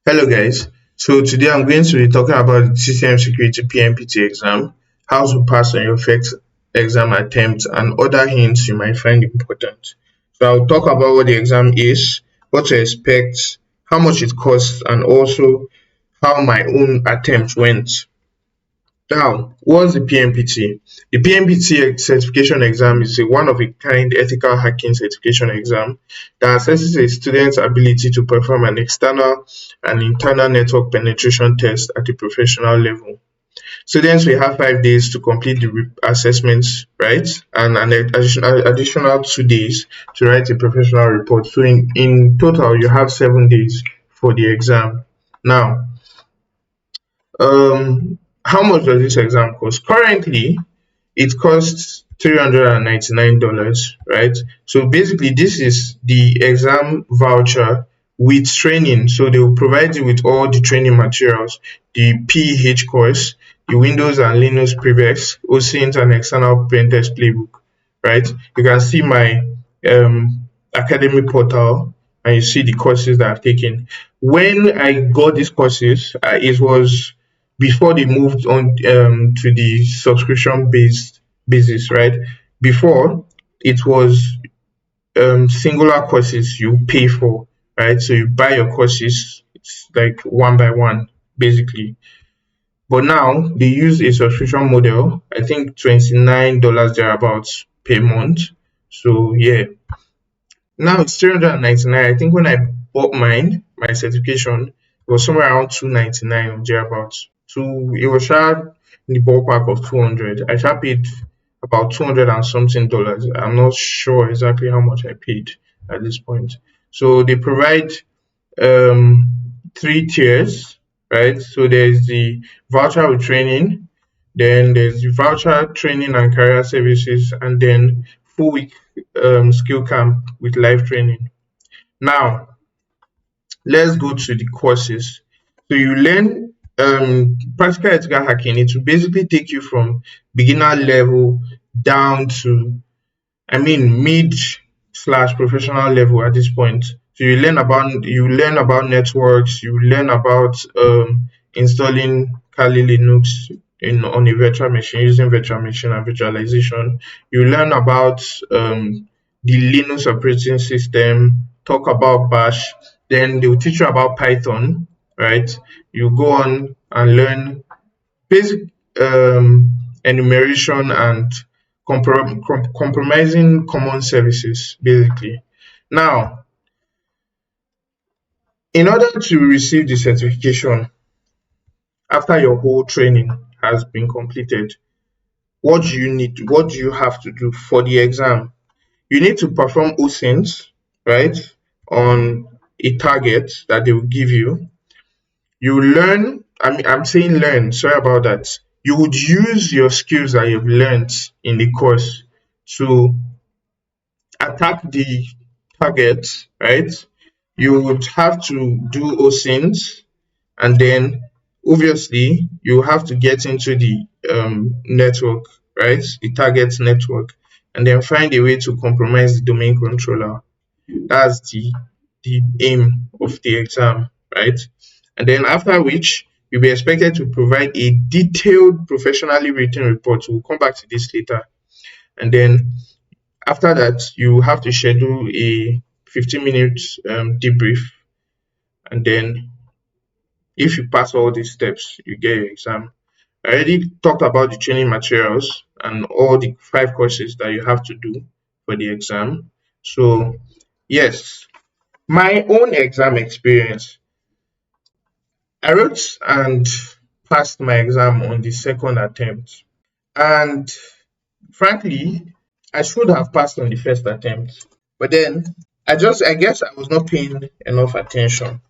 Hello guys, so today I'm going to be talking about the system security PNPT exam, how to pass on your first exam attempt and other hints you might find important. So I'll talk about what the exam is, what to expect, how much it costs and also how my own attempt went. Now, what's the PNPT? The PNPT certification exam is a one-of-a-kind ethical hacking certification exam that assesses a student's ability to perform an external and internal network penetration test at a professional level. Students will have 5 days to complete the assessments, right? And an additional 2 days to write a professional report. So in total, you have 7 days for the exam. Now, how much does this exam cost? Currently, it costs $399, right? So basically, this is the exam voucher with training. So they will provide you with all the training materials, the PEH course, the Windows and Linux prevex, OSINT and external pen test playbook, right? You can see my academy portal and you see the courses that I've taken. When I got these courses, it was before they moved on to the subscription based basis, right? Before it was singular courses you pay for, right? So you buy your courses, it's like one by one, basically. But now they use a subscription model, I think $29 thereabouts per month. So yeah, now it's 399. I think when I bought my certification, it was somewhere around 299 or thereabouts. It was in the ballpark of 200. I paid about 200 and something dollars. I'm not sure exactly how much I paid at this point. So they provide three tiers, right? So there's the voucher with training, then there's the voucher training and career services, and then full week skill camp with live training. Now, let's go to the courses. So you learn practical ethical hacking. It will basically take you from beginner level down to, I mean, mid slash professional level at this point. So you learn about networks, you learn about installing Kali Linux on a virtual machine using virtual machine and virtualization. You learn about the Linux operating system, talk about Bash, then they will teach you about Python, right? You go on and learn basic enumeration and compromising common services, basically. Now, in order to receive the certification after your whole training has been completed, what do you need? What do you have to do for the exam? You need to perform OSINT, right, on a target that they will give you. You learn, I'm saying learn, sorry about that. You would use your skills that you've learned in the course to attack the target, right? You would have to do OSINT, and then obviously you have to get into the network, right? The target network, and then find a way to compromise the domain controller. That's the aim of the exam, right? And then after which you'll be expected to provide a detailed professionally written report. We'll come back to this later. And then after that, you have to schedule a 15 minutes debrief. And then if you pass all these steps, you get your exam. I already talked about the training materials and all the 5 courses that you have to do for the exam. So yes, my own exam experience, I wrote and passed my exam on the second attempt. And frankly, I should have passed on the first attempt. But then I guess I was not paying enough attention.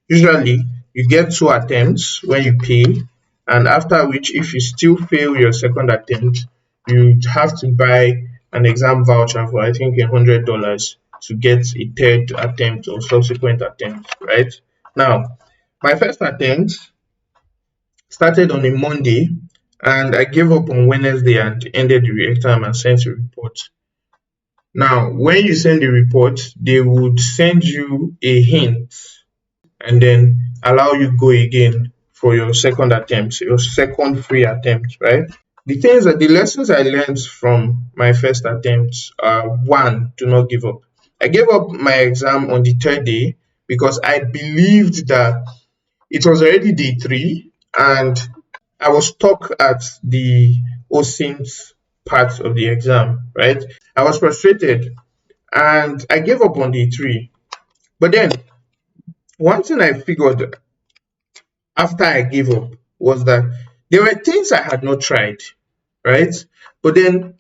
Usually, you get 2 attempts when you pay, and after which, if you still fail your second attempt, you have to buy an exam voucher for I think $100 to get a third attempt or subsequent attempt, right? Now, my first attempt started on a Monday, and I gave up on Wednesday and ended the exam and sent a report. Now, when you send the report, they would send you a hint, and then allow you go again for your second attempt, your second free attempt, right? The lessons I learned from my first attempt are: one, do not give up. I gave up my exam on the third day because I believed that it was already day three and I was stuck at the OSINT part of the exam, right? I was frustrated and I gave up on day three. But then one thing I figured after I gave up was that there were things I had not tried, right? But then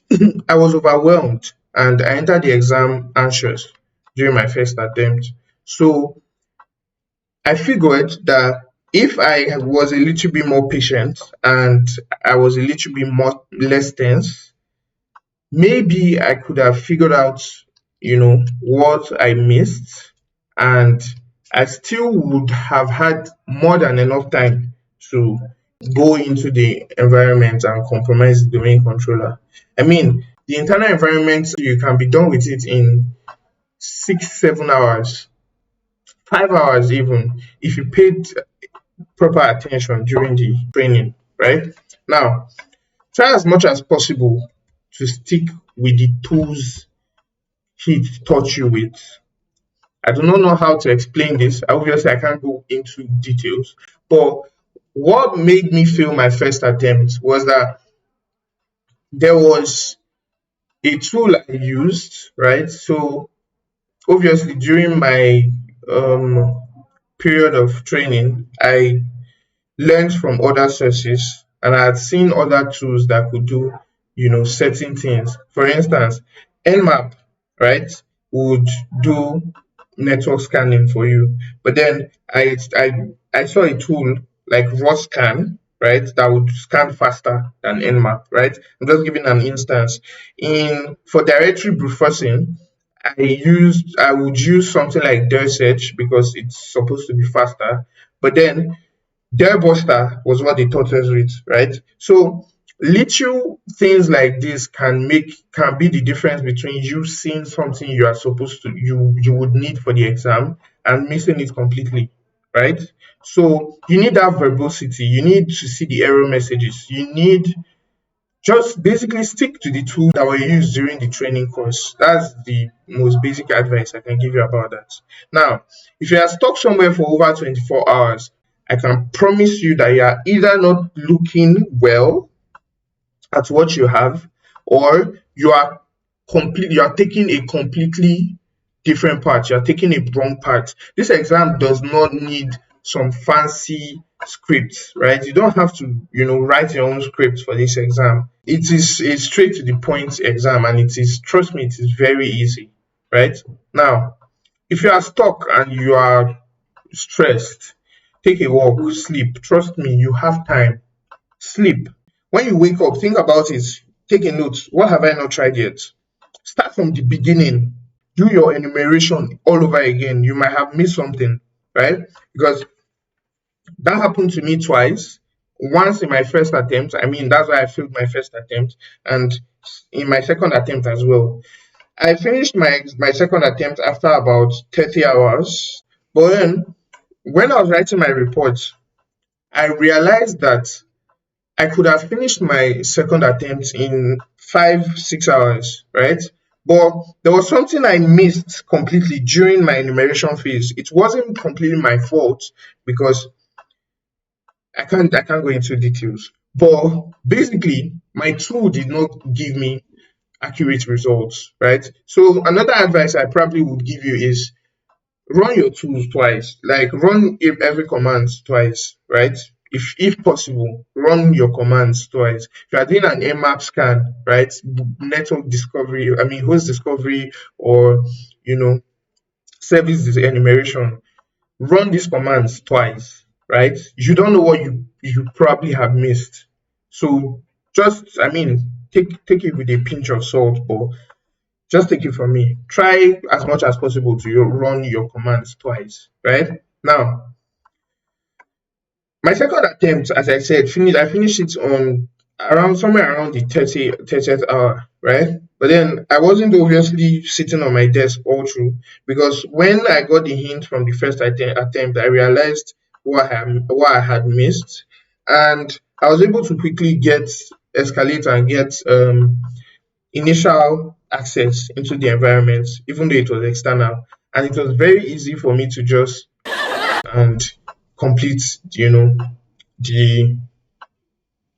I was overwhelmed and I entered the exam anxious during my first attempt. So I figured that if I was a little bit more patient and I was a little bit more less tense, maybe I could have figured out, what I missed, and I still would have had more than enough time to go into the environment and compromise the domain controller. I mean, the internal environment, you can be done with it in 6, 7 hours, 5 hours even, if you paid proper attention during the training, right? Now, try as much as possible to stick with the tools he taught you with. I do not know how to explain this. Obviously, I can't go into details. But what made me fail my first attempt was that there was a tool I used, right? So obviously during my um, period of training, I learned from other sources and I had seen other tools that could do, certain things. For instance, Nmap, right, would do network scanning for you. But then I saw a tool like RawScan, right, that would scan faster than Nmap, right? I'm just giving an instance. In For directory brute forcing, I would use something like DirSearch because it's supposed to be faster. But then their Buster was what they taught us with, right? So little things like this can be the difference between you seeing something you are supposed to you would need for the exam and missing it completely, right? So you need that verbosity, you need to see the error messages, you need just basically stick to the tools that were used during the training course. That's the most basic advice I can give you about that. Now, if you are stuck somewhere for over 24 hours, I can promise you that you are either not looking well at what you have, or you are taking a completely different path. You are taking a wrong path. This exam does not need some fancy scripts, right? You don't have to, write your own script for this exam. It is a straight to the point exam, and trust me, it is very easy, right? Now, if you are stuck and you are stressed, take a walk, sleep. Trust me, you have time. Sleep. When you wake up, think about it. Take a note. What have I not tried yet? Start from the beginning. Do your enumeration all over again. You might have missed something, right? Because that happened to me twice. Once in my first attempt. I mean, that's why I failed my first attempt, and in my second attempt as well. I finished my second attempt after about 30 hours. But then, when I was writing my report, I realized that I could have finished my second attempt in 5, 6 hours, right? But there was something I missed completely during my enumeration phase. It wasn't completely my fault because I can't go into details. But basically, my tool did not give me accurate results, right? So another advice I probably would give you is run your tools twice. Like run every command twice, right? If possible, run your commands twice. If you are doing an Nmap scan, right? Network discovery, I mean host discovery, or service enumeration, run these commands twice, right? You don't know what you probably have missed. So just, I mean, take it with a pinch of salt, but just take it from me. Try as much as possible to run your commands twice, right? Now, my second attempt, as I said, I finished it on somewhere around the 30th hour, right? But then I wasn't obviously sitting on my desk all through, because when I got the hint from the first attempt, I realized what I had missed, and I was able to quickly get escalate and get initial access into the environment, even though it was external, and it was very easy for me to just and complete, the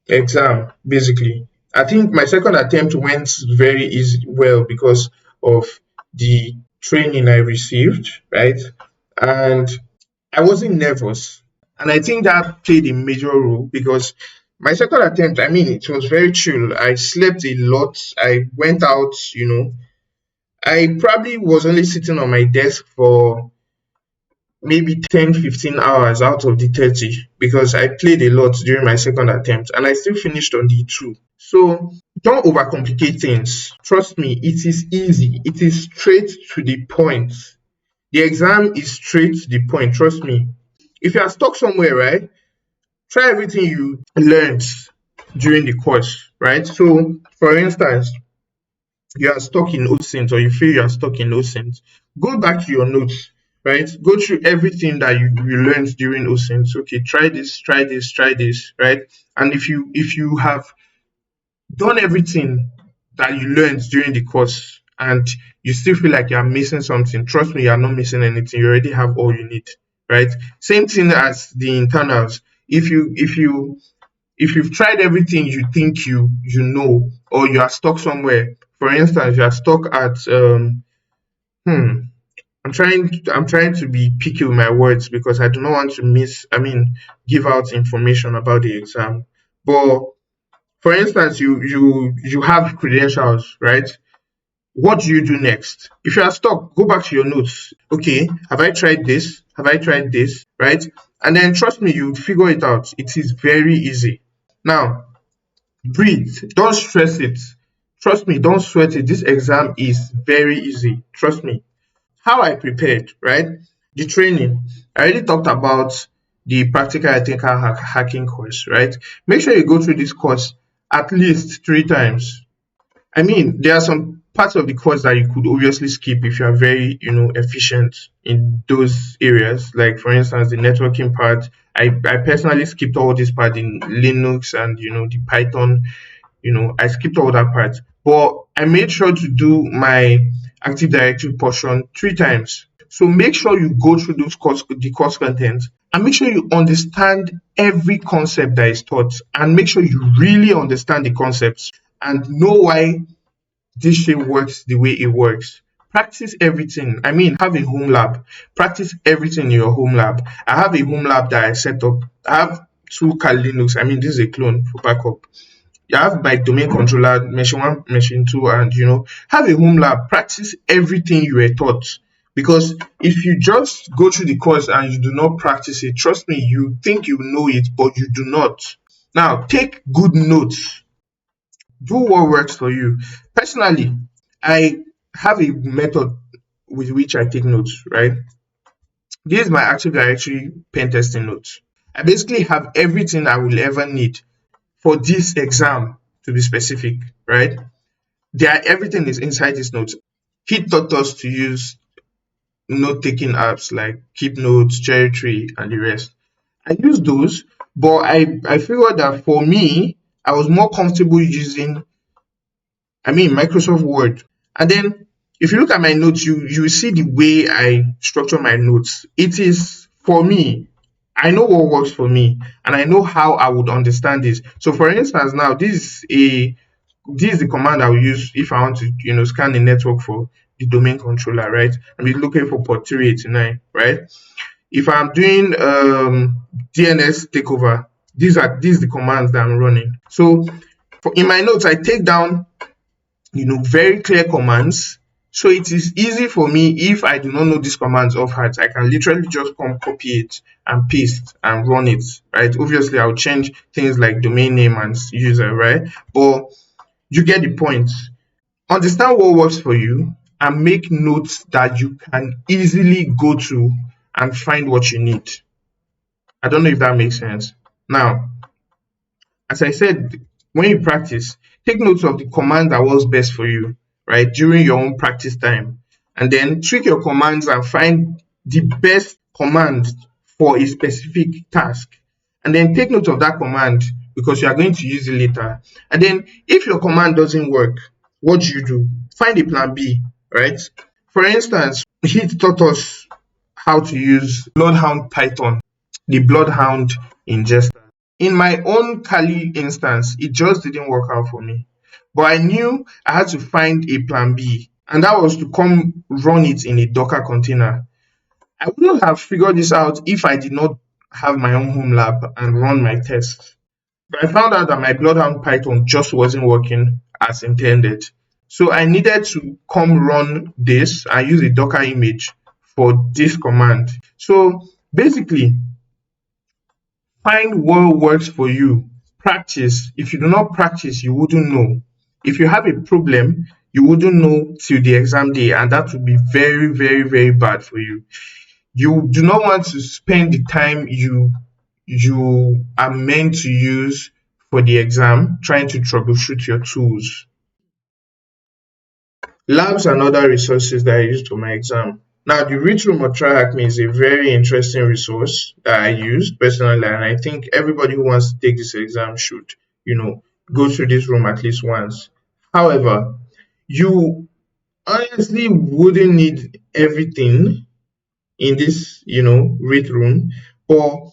exam basically. I think my second attempt went very easy well because of the training I received, right? And I wasn't nervous. And I think that played a major role because my second attempt, I mean, it was very chill. I slept a lot. I went out, I probably was only sitting on my desk for maybe 10, 15 hours out of the 30 because I played a lot during my second attempt and I still finished on the two. So don't overcomplicate things. Trust me, it is easy. It is straight to the point. The exam is straight to the point. Trust me. If you are stuck somewhere, right, try everything you learned during the course, right? So, for instance, you are stuck in OSINT or you feel you are stuck in OSINT, go back to your notes, right? Go through everything that you learned during OSINT. Okay, try this, try this, try this, right? And if you have done everything that you learned during the course and you still feel like you are missing something, trust me, you are not missing anything. You already have all you need, right? Same thing as the internals. If you've tried everything you think you know, or you are stuck somewhere, for instance, you are stuck at hmm I'm trying to be picky with my words because I do not want to give out information about the exam. But for instance, you have credentials, right? What do you do next? If you are stuck, go back to your notes. Okay, have I tried this? Have I tried this? Right? And then trust me, you figure it out. It is very easy. Now, breathe. Don't stress it. Trust me, don't sweat it. This exam is very easy. Trust me. How I prepared, right? The training. I already talked about the practical ethical hacking course, right? Make sure you go through this course at least 3 times. I mean, there are some parts of the course that you could obviously skip if you are very, efficient in those areas. Like, for instance, the networking part. I personally skipped all this part in Linux and, the Python. I skipped all that part. But I made sure to do my Active Directory portion 3 times. So make sure you go through the course content and make sure you understand every concept that is taught and make sure you really understand the concepts and know why this shit works the way it works. Practice everything. I mean, have a home lab. Practice everything in your home lab. I have a home lab that I set up. I have two Kali Linux. I mean, this is a clone for backup. You have my domain controller, machine one, machine two, and have a home lab. Practice everything you were taught. Because if you just go through the course and you do not practice it, trust me, you think you know it, but you do not. Now, take good notes. Do what works for you. Personally, I have a method with which I take notes, right? This is my Active Directory pen testing notes. I basically have everything I will ever need for this exam, to be specific, right? Everything is inside this notes. He taught us to use note-taking apps like Keep Notes, Cherry Tree, and the rest. I use those, but I figured that for me, I was more comfortable using Microsoft Word. And then if you look at my notes, you see the way I structure my notes. It is for me. I know what works for me and I know how I would understand this. So for instance, now this is the command I will use if I want to, scan the network for the domain controller, right? I'm looking for port 389, right? If I'm doing DNS takeover, these are the commands that I'm running. So in my notes, I take down very clear commands. So it is easy for me if I do not know these commands off heart. I can literally just come copy it and paste and run it, right? Obviously, I'll change things like domain name and user, right? But you get the point. Understand what works for you and make notes that you can easily go to and find what you need. I don't know if that makes sense. Now, as I said, when you practice, take notes of the command that works best for you, right, during your own practice time. And then tweak your commands and find the best command for a specific task. And then take note of that command because you are going to use it later. And then if your command doesn't work, what do? Find a plan B, right? For instance, he taught us how to use Bloodhound Python, the Bloodhound ingester. In my own Kali instance, it just didn't work out for me. But I knew I had to find a plan B, and that was to come run it in a Docker container. I wouldn't have figured this out if I did not have my own home lab and run my tests. But I found out that my Bloodhound Python just wasn't working as intended. So I needed to come run this and use a Docker image for this command. So basically, find what works for you. Practice. If you do not practice, you wouldn't know. If you have a problem, you wouldn't know till the exam day, and that would be very, very, very bad for you. You do not want to spend the time you are meant to use for the exam trying to troubleshoot your tools. Labs and other resources that I used for my exam. Now, the Read Room or Try Me is a very interesting resource that I used personally, and I think everybody who wants to take this exam should, go through this room at least once. However, you honestly wouldn't need everything in this, Read Room, but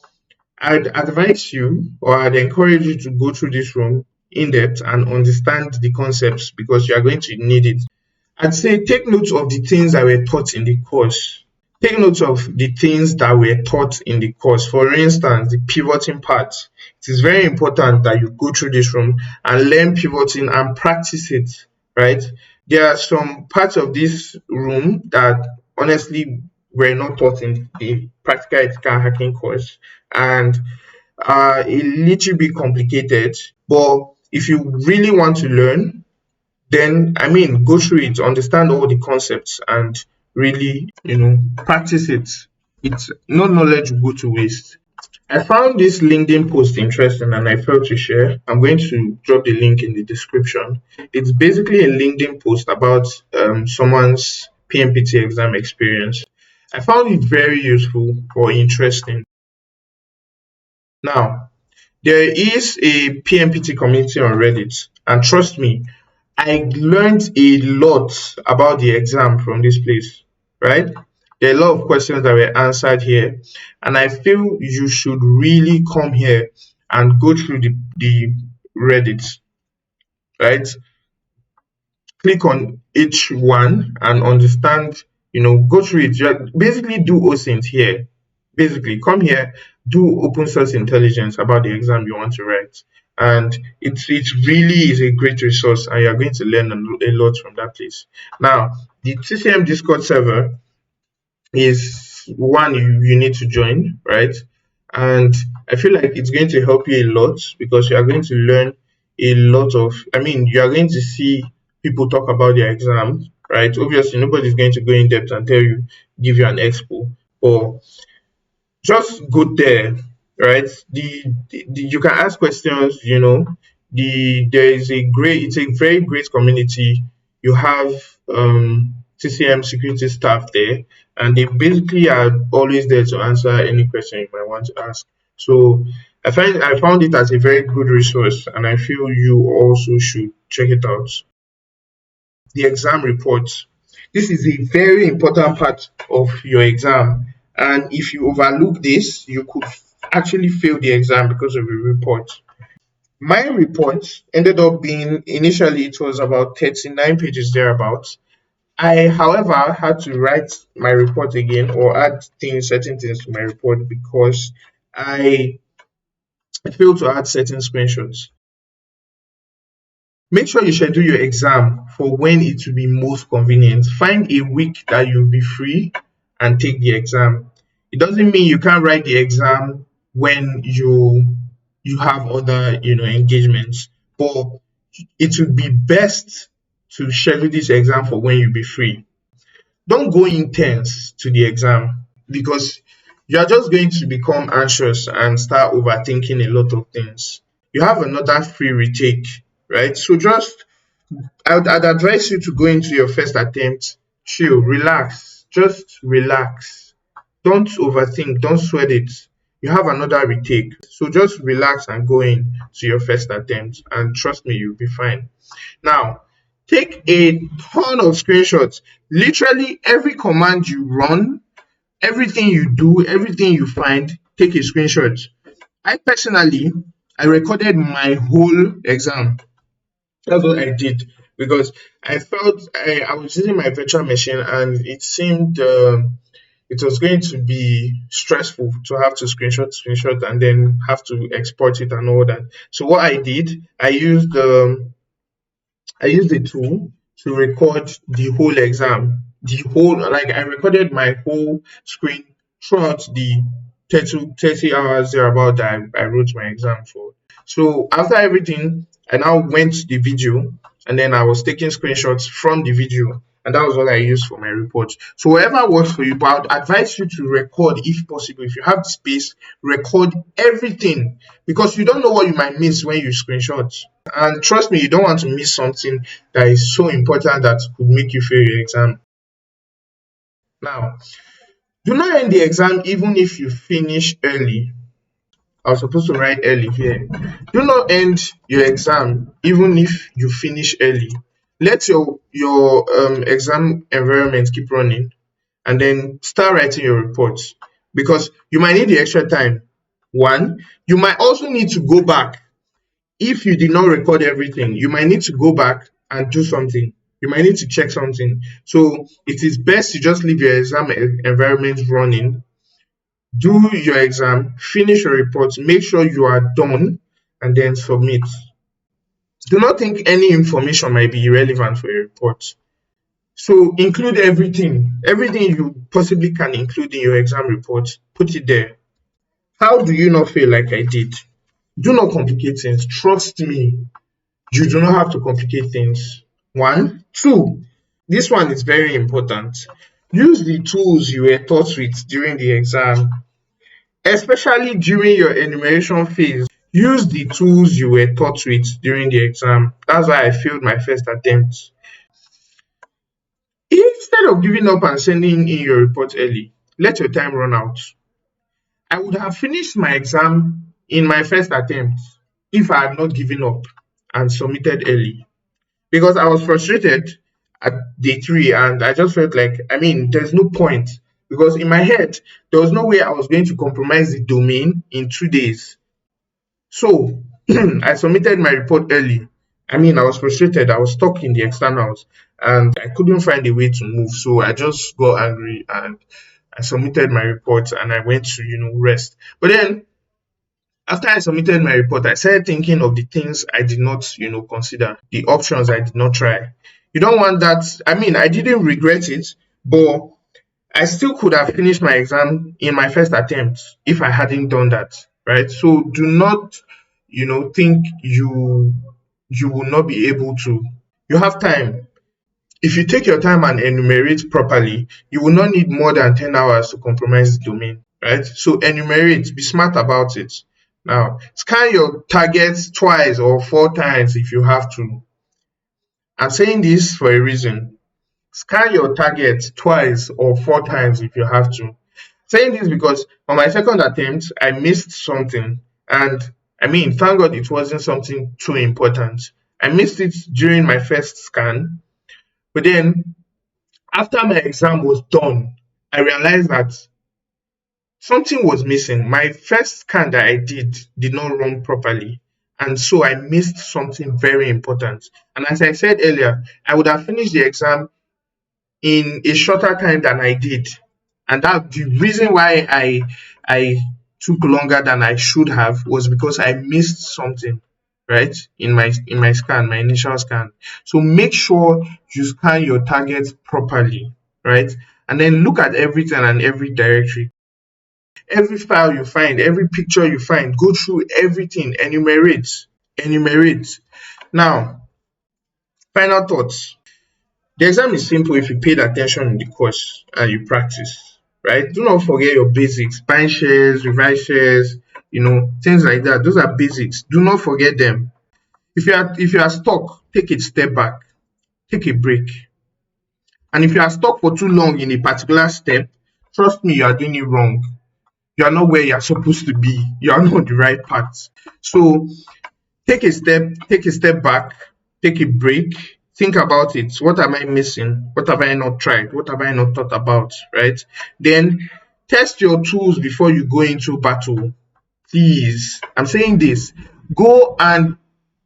I'd advise you or I'd encourage you to go through this room in depth and understand the concepts because you are going to need it. I'd say take note of the things that were taught in the course. Take note of the things that were taught in the course. For instance, the pivoting part. It is very important that you go through this room and learn pivoting and practice it, right? There are some parts of this room that honestly were not taught in the practical ethical hacking course and are a little bit complicated. But if you really want to learn, then go through it, understand all the concepts, and really, practice it. It's no knowledge will go to waste. I found this LinkedIn post interesting and I felt to share. I'm going to drop the link in the description. It's basically a LinkedIn post about someone's PNPT exam experience. I found it very useful or interesting. Now, there is a PNPT community on Reddit, and trust me, I learned a lot about the exam from this place, right? There are a lot of questions that were answered here, and I feel you should really come here and go through the Reddit, right? Click on each one and understand, go through it. Basically do OSINT here. Basically, come here, do open source intelligence about the exam you want to write. And it really is a great resource, and you're going to learn a lot from that place. Now, the TCM Discord server is one you need to join, right? And I feel like it's going to help you a lot because you are going to learn a lot of, you are going to see people talk about their exams, right? Obviously, nobody's going to go in depth and give you an expo, but just go there, right? You can ask questions, there is it's a very great community. You have TCM security staff there, and they basically are always there to answer any question you might want to ask. So I found it as a very good resource, and I feel you also should check it out. The exam report. This is a very important part of your exam, and if you overlook this, you could actually fail the exam because of the report. My report ended up being, initially it was about 39 pages thereabouts. I, however, had to write my report again or add certain things to my report because I failed to add certain screenshots. Make sure you schedule your exam for when it will be most convenient. Find a week that you'll be free and take the exam. It doesn't mean you can't write the exam when you have other engagements, but it would be best to schedule this exam for when you'll be free. Don't go intense to the exam because you are just going to become anxious and start overthinking a lot of things. You have another free retake, right? So I'd advise you to go into your first attempt, chill, relax, just relax. Don't overthink, don't sweat it. You have another retake. So just relax and go in to your first attempt, and trust me, you'll be fine. Now, take a ton of screenshots. Literally every command you run, everything you do, everything you find, take a screenshot. I personally, I recorded my whole exam. That's what I did because I felt I was using my virtual machine and it seemed it was going to be stressful to have to screenshot and then have to export it and all that. So what I did, I used a tool to record the whole exam. The whole, like I recorded my whole screen throughout the 30 hours thereabout that I wrote my exam for. So after everything, I now went to the video and then I was taking screenshots from the video. And that was what I used for my report. So whatever works for you, but I'd advise you to record if possible. If you have the space, record everything because you don't know what you might miss when you screenshot. And trust me, you don't want to miss something that is so important that could make you fail your exam. Now, do not end the exam even if you finish early. I was supposed to write early here. Do not end your exam even if you finish early. Let your exam environment keep running and then start writing your reports because you might need the extra time. One, you might also need to go back. If you did not record everything, you might need to go back and do something. You might need to check something. So it is best to just leave your exam environment running, do your exam, finish your report, make sure you are done, and then submit. Do not think any information might be irrelevant for your report. So include everything you possibly can include in your exam report, put it there. How do you not feel like I did? Do not complicate things. Trust me, you do not have to complicate things. One. Two, this one is very important. Use the tools you were taught with during the exam, especially during your enumeration phase. Use the tools you were taught with during the exam. That's why I failed my first attempt. Instead of giving up and sending in your report early, let your time run out. I would have finished my exam in my first attempt if I had not given up and submitted early because I was frustrated at day three and I just felt like, I mean, there's no point because in my head, there was no way I was going to compromise the domain in 2 days. So I submitted my report early. I mean, I was frustrated. I was stuck in the externals and I couldn't find a way to move. So I just got angry and I submitted my report and I went to, rest. But then after I submitted my report, I started thinking of the things I did not, consider, the options I did not try. You don't want that. I mean, I didn't regret it, but I still could have finished my exam in my first attempt if I hadn't done that, right? So do not, think you will not be able to. You have time. If you take your time and enumerate properly, you will not need more than 10 hours to compromise the domain, right? So enumerate, be smart about it. Now, scan your targets twice or 4 times if you have to. I'm saying this for a reason. Scan your targets twice or 4 times if you have to. Saying this because on my second attempt, I missed something. And I mean, thank God it wasn't something too important. I missed it during my first scan. But then after my exam was done, I realized that something was missing. My first scan that I did not run properly. And so I missed something very important. And as I said earlier, I would have finished the exam in a shorter time than I did. And that the reason why I took longer than I should have was because I missed something, right? In my scan, my initial scan. So make sure you scan your targets properly, right? And then look at everything and every directory. Every file you find, every picture you find, go through everything, enumerate. Now, final thoughts. The exam is simple if you paid attention in the course and you practice, right? Do not forget your basics, bind shares, revise shares, things like that. Those are basics. Do not forget them. If you are stuck, take a step back, take a break. And if you are stuck for too long in a particular step, trust me, you are doing it wrong. You are not where you're supposed to be. You are not on the right path. So take a step back, take a break, think about it. What am I missing? What have I not tried? What have I not thought about? Right? Then test your tools before you go into battle. Please, I'm saying this. Go and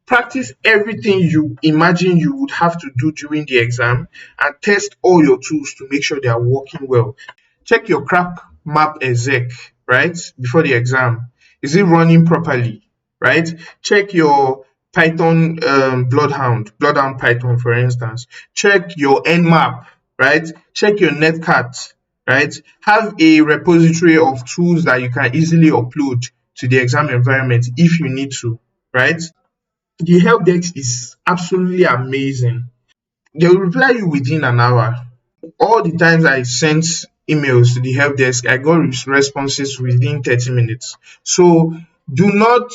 practice everything you imagine you would have to do during the exam and test all your tools to make sure they are working well. Check your crack map exec, right? Before the exam. Is it running properly? Right? Check your Python Bloodhound Python, for instance. Check your Nmap, right? Check your netcat, right? Have a repository of tools that you can easily upload to the exam environment if you need to, right? The help desk is absolutely amazing. They will reply you within an hour. All the times I sent emails to the help desk, I got responses within 30 minutes. So do not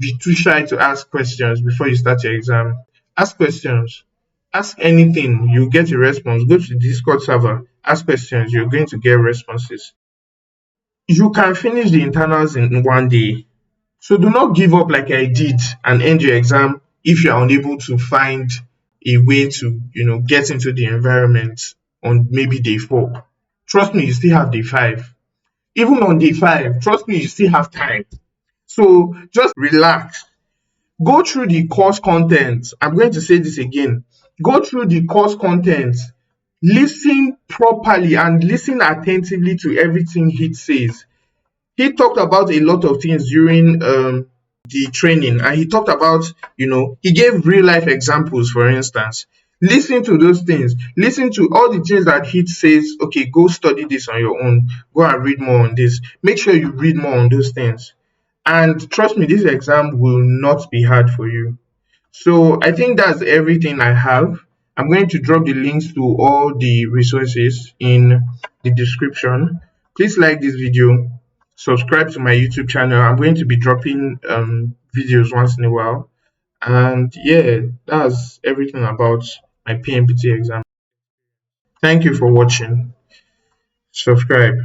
be too shy to ask questions before you start your exam. Ask questions. Ask anything, you get a response. Go to the Discord server, ask questions, you're going to get responses. You can finish the internals in one day. So do not give up like I did and end your exam if you are unable to find a way to, get into the environment on maybe day 4. Trust me, you still have day 5. Even on day 5, trust me, you still have time. So just relax. Go through the course content. I'm going to say this again. Go through the course content. Listen properly and listen attentively to everything he says. He talked about a lot of things during the training, and he talked about, he gave real life examples. For instance, listen to those things, listen to all the things that he says. Okay, go study this on your own, go and read more on this, make sure you read more on those things, and trust me, this exam will not be hard for you. So I think that's everything I have. I'm going to drop the links to all the resources in the description. Please like this video, subscribe to my YouTube channel. I'm going to be dropping videos once in a while. And yeah, that's everything about my PNPT exam. Thank you for watching. Subscribe.